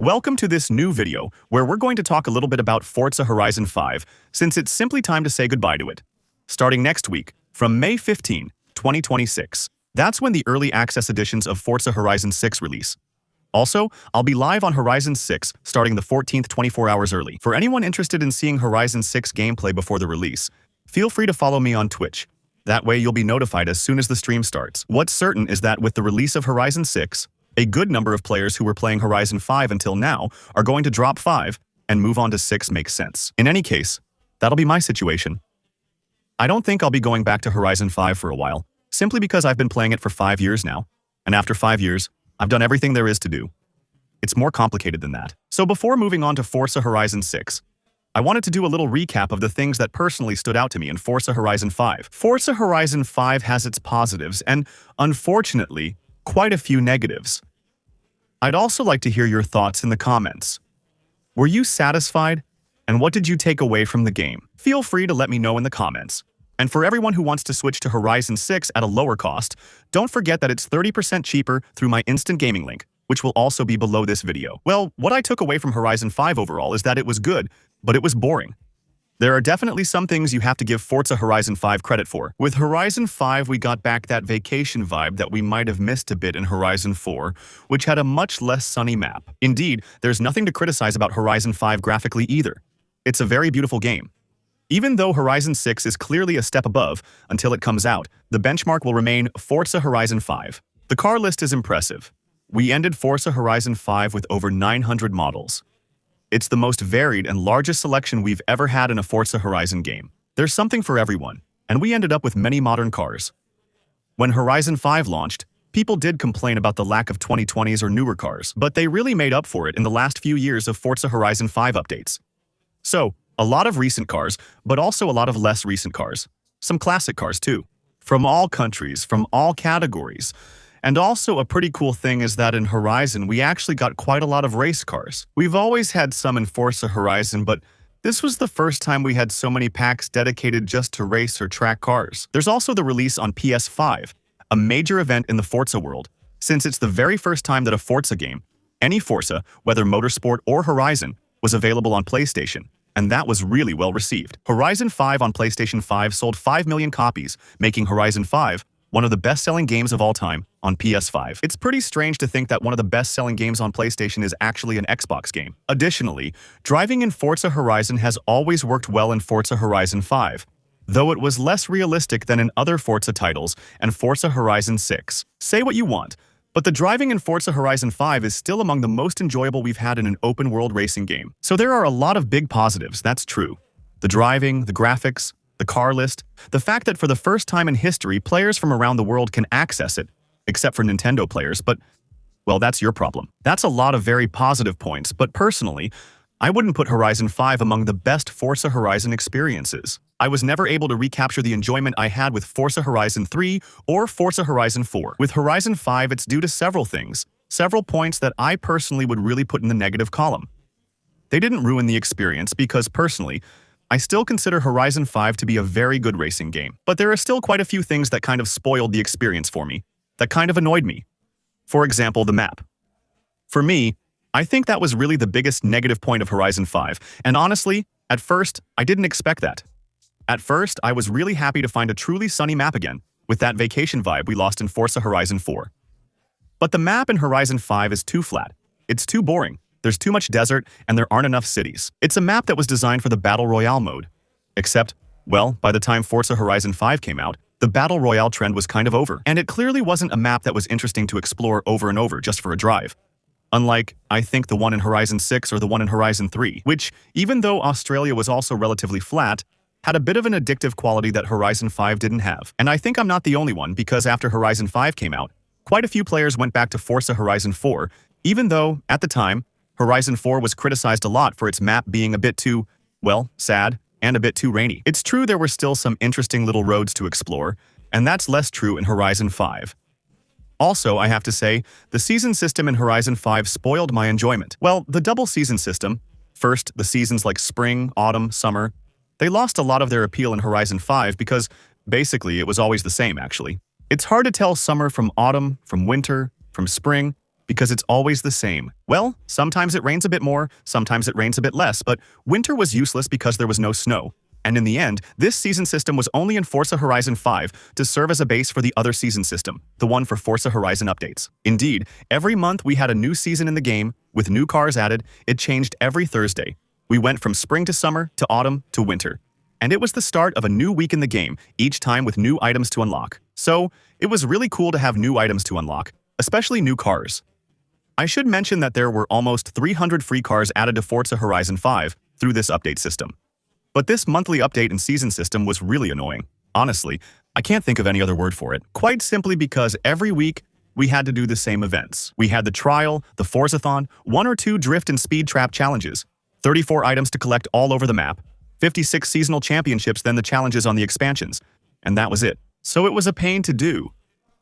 Welcome to this new video, where we're going to talk a little bit about Forza Horizon 5, since it's simply time to say goodbye to it. Starting next week, from May 15, 2026, that's when the early access editions of Forza Horizon 6 release. Also, I'll be live on Horizon 6 starting the 14th 24 hours early. For anyone interested in seeing Horizon 6 gameplay before the release, feel free to follow me on Twitch. That way you'll be notified as soon as the stream starts. What's certain is that with the release of Horizon 6, a good number of players who were playing Horizon 5 until now are going to drop 5 and move on to 6 makes sense. In any case, that'll be my situation. I don't think I'll be going back to Horizon 5 for a while, simply because I've been playing it for 5 years now, and after 5 years, I've done everything there is to do. It's more complicated than that. So before moving on to Forza Horizon 6, I wanted to do a little recap of the things that personally stood out to me in Forza Horizon 5. Forza Horizon 5 has its positives and, unfortunately, quite a few negatives. I'd also like to hear your thoughts in the comments. Were you satisfied? And what did you take away from the game? Feel free to let me know in the comments. And for everyone who wants to switch to Horizon 6 at a lower cost, don't forget that it's 30% cheaper through my instant gaming link, which will also be below this video. Well, what I took away from Horizon 5 overall is that it was good, but it was boring. There are definitely some things you have to give Forza Horizon 5 credit for. With Horizon 5, we got back that vacation vibe that we might have missed a bit in Horizon 4, which had a much less sunny map. Indeed, there's nothing to criticize about Horizon 5 graphically either. It's a very beautiful game. Even though Horizon 6 is clearly a step above, until it comes out, the benchmark will remain Forza Horizon 5. The car list is impressive. We ended Forza Horizon 5 with over 900 models. It's the most varied and largest selection we've ever had in a Forza Horizon game. There's something for everyone, and we ended up with many modern cars. When Horizon 5 launched, people did complain about the lack of 2020s or newer cars, but they really made up for it in the last few years of Forza Horizon 5 updates. So, a lot of recent cars, but also a lot of less recent cars. Some classic cars too. From all countries, from all categories. And also a pretty cool thing is that in Horizon, we actually got quite a lot of race cars. We've always had some in Forza Horizon, but this was the first time we had so many packs dedicated just to race or track cars. There's also the release on PS5, a major event in the Forza world, since it's the very first time that a Forza game, any Forza, whether Motorsport or Horizon, was available on PlayStation, and that was really well received. Horizon 5 on PlayStation 5 sold 5 million copies, making Horizon 5 one of the best-selling games of all time on PS5. It's pretty strange to think that one of the best-selling games on PlayStation is actually an Xbox game. Additionally, driving in Forza Horizon has always worked well in Forza Horizon 5, though it was less realistic than in other Forza titles and Forza Horizon 6. Say what you want, but the driving in Forza Horizon 5 is still among the most enjoyable we've had in an open-world racing game. So there are a lot of big positives, that's true. The driving, the graphics, the car list, the fact that for the first time in history, players from around the world can access it, except for Nintendo players, but, well, that's your problem. That's a lot of very positive points, but personally, I wouldn't put Horizon 5 among the best Forza Horizon experiences. I was never able to recapture the enjoyment I had with Forza Horizon 3 or Forza Horizon 4. With Horizon 5, it's due to several things, several points that I personally would really put in the negative column. They didn't ruin the experience because, personally, I still consider Horizon 5 to be a very good racing game, but there are still quite a few things that kind of spoiled the experience for me, that kind of annoyed me. For example, the map. For me, I think that was really the biggest negative point of Horizon 5, and honestly, at first, I didn't expect that. At first, I was really happy to find a truly sunny map again, with that vacation vibe we lost in Forza Horizon 4. But the map in Horizon 5 is too flat. It's too boring. There's too much desert, and there aren't enough cities. It's a map that was designed for the Battle Royale mode. Except, well, by the time Forza Horizon 5 came out, the Battle Royale trend was kind of over, and it clearly wasn't a map that was interesting to explore over and over just for a drive. Unlike, I think, the one in Horizon 6 or the one in Horizon 3, which, even though Australia was also relatively flat, had a bit of an addictive quality that Horizon 5 didn't have. And I think I'm not the only one, because after Horizon 5 came out, quite a few players went back to Forza Horizon 4, even though, at the time, Horizon 4 was criticized a lot for its map being a bit too, well, sad, and a bit too rainy. It's true there were still some interesting little roads to explore, and that's less true in Horizon 5. Also, I have to say, the season system in Horizon 5 spoiled my enjoyment. Well, the double season system, first the seasons like spring, autumn, summer, they lost a lot of their appeal in Horizon 5 because, basically, it was always the same, actually. It's hard to tell summer from autumn, from winter, from spring, because it's always the same. Well, sometimes it rains a bit more, sometimes it rains a bit less, but winter was useless because there was no snow. And in the end, this season system was only in Forza Horizon 5 to serve as a base for the other season system, the one for Forza Horizon updates. Indeed, every month we had a new season in the game, with new cars added. It changed every Thursday. We went from spring to summer, to autumn, to winter. And it was the start of a new week in the game, each time with new items to unlock. So, it was really cool to have new items to unlock, especially new cars. I should mention that there were almost 300 free cars added to Forza Horizon 5 through this update system. But this monthly update and season system was really annoying. Honestly, I can't think of any other word for it. Quite simply because every week, we had to do the same events. We had the trial, the Forzathon, 1 or 2 drift and speed trap challenges, 34 items to collect all over the map, 56 seasonal championships, then the challenges on the expansions. And that was it. So it was a pain to do.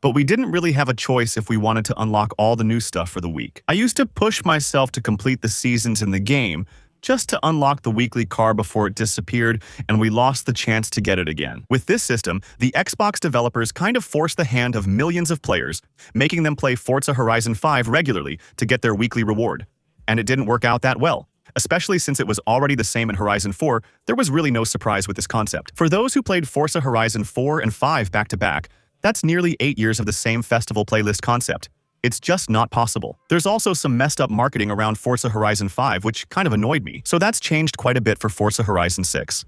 But we didn't really have a choice if we wanted to unlock all the new stuff for the week. I used to push myself to complete the seasons in the game, just to unlock the weekly car before it disappeared, and we lost the chance to get it again. With this system, the Xbox developers kind of forced the hand of millions of players, making them play Forza Horizon 5 regularly to get their weekly reward. And it didn't work out that well. Especially since it was already the same in Horizon 4, there was really no surprise with this concept. For those who played Forza Horizon 4 and 5 back-to-back, that's nearly 8 years of the same festival playlist concept. It's just not possible. There's also some messed up marketing around Forza Horizon 5, which kind of annoyed me. So that's changed quite a bit for Forza Horizon 6.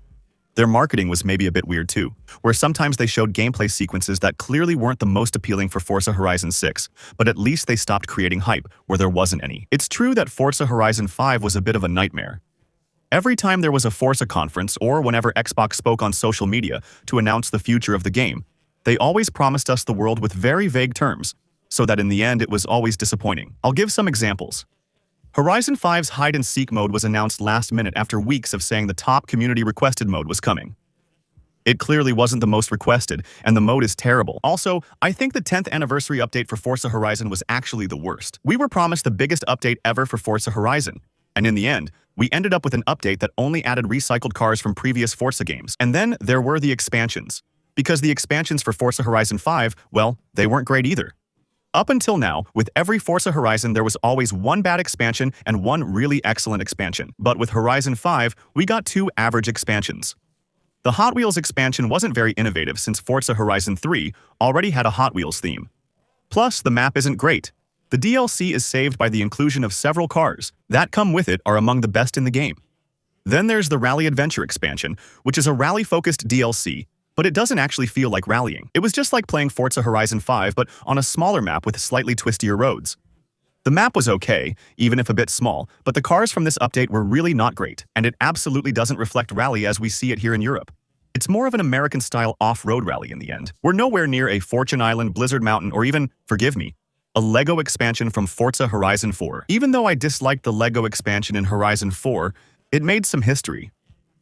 Their marketing was maybe a bit weird too, where sometimes they showed gameplay sequences that clearly weren't the most appealing for Forza Horizon 6, but at least they stopped creating hype where there wasn't any. It's true that Forza Horizon 5 was a bit of a nightmare. Every time there was a Forza conference or whenever Xbox spoke on social media to announce the future of the game, they always promised us the world with very vague terms, so that in the end it was always disappointing. I'll give some examples. Horizon 5's hide-and-seek mode was announced last minute after weeks of saying the top community-requested mode was coming. It clearly wasn't the most requested, and the mode is terrible. Also, I think the 10th anniversary update for Forza Horizon was actually the worst. We were promised the biggest update ever for Forza Horizon, and in the end, we ended up with an update that only added recycled cars from previous Forza games. And then there were the expansions. Because the expansions for Forza Horizon 5, well, they weren't great either. Up until now, with every Forza Horizon there was always one bad expansion and one really excellent expansion. But with Horizon 5, we got 2 average expansions. The Hot Wheels expansion wasn't very innovative since Forza Horizon 3 already had a Hot Wheels theme. Plus, the map isn't great. The DLC is saved by the inclusion of several cars that come with it are among the best in the game. Then there's the Rally Adventure expansion, which is a rally-focused DLC, but it doesn't actually feel like rallying. It was just like playing Forza Horizon 5, but on a smaller map with slightly twistier roads. The map was okay, even if a bit small, but the cars from this update were really not great, and it absolutely doesn't reflect rally as we see it here in Europe. It's more of an American-style off-road rally in the end. We're nowhere near a Fortune Island, Blizzard Mountain, or even, forgive me, a LEGO expansion from Forza Horizon 4. Even though I disliked the LEGO expansion in Horizon 4, it made some history.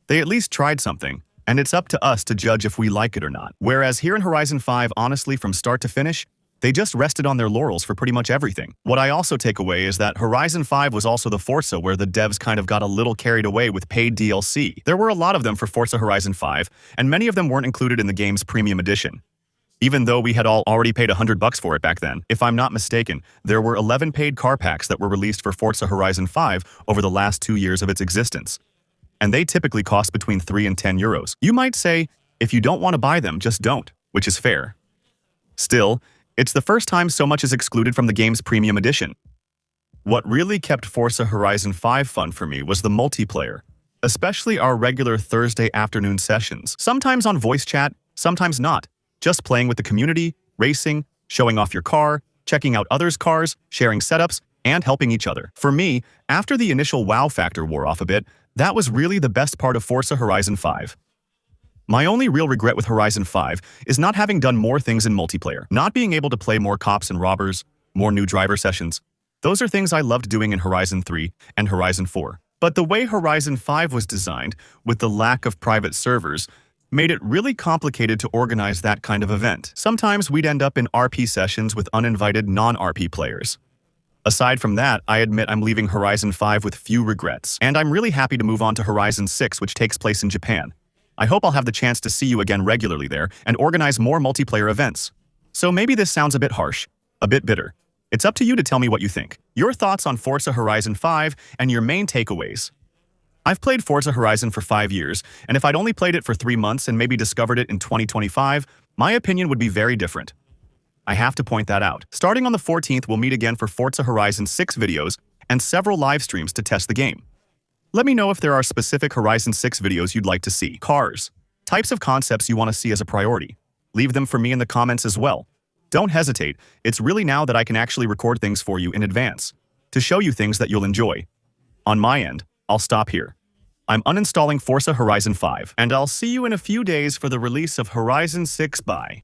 They at least tried something, and it's up to us to judge if we like it or not. Whereas here in Horizon 5, honestly, from start to finish, they just rested on their laurels for pretty much everything. What I also take away is that Horizon 5 was also the Forza where the devs kind of got a little carried away with paid DLC. There were a lot of them for Forza Horizon 5, and many of them weren't included in the game's premium edition. Even though we had all already paid $100 for it back then. If I'm not mistaken, there were 11 paid car packs that were released for Forza Horizon 5 over the last 2 years of its existence. And they typically cost between 3 and 10 euros. You might say, if you don't want to buy them, just don't, which is fair. Still, it's the first time so much is excluded from the game's premium edition. What really kept Forza Horizon 5 fun for me was the multiplayer, especially our regular Thursday afternoon sessions. Sometimes on voice chat, sometimes not. Just playing with the community, racing, showing off your car, checking out others' cars, sharing setups, and helping each other. For me, after the initial wow factor wore off a bit, that was really the best part of Forza Horizon 5. My only real regret with Horizon 5 is not having done more things in multiplayer, not being able to play more cops and robbers, more new driver sessions. Those are things I loved doing in Horizon 3 and Horizon 4. But the way Horizon 5 was designed, with the lack of private servers, made it really complicated to organize that kind of event. Sometimes we'd end up in RP sessions with uninvited non-RP players. Aside from that, I admit I'm leaving Horizon 5 with few regrets, and I'm really happy to move on to Horizon 6, which takes place in Japan. I hope I'll have the chance to see you again regularly there and organize more multiplayer events. So maybe this sounds a bit harsh, a bit bitter, It's up to you to tell me what you think. Your thoughts on Forza Horizon 5 and your main takeaways. I've played Forza Horizon for 5 years, and if I'd only played it for 3 months and maybe discovered it in 2025, my opinion would be very different. I have to point that out. Starting on the 14th, we'll meet again for Forza Horizon 6 videos and several live streams to test the game. Let me know if there are specific Horizon 6 videos you'd like to see. Cars. Types of concepts you want to see as a priority. Leave them for me in the comments as well. Don't hesitate, it's really now that I can actually record things for you in advance, to show you things that you'll enjoy. On my end, I'll stop here. I'm uninstalling Forza Horizon 5, and I'll see you in a few days for the release of Horizon 6. Bye.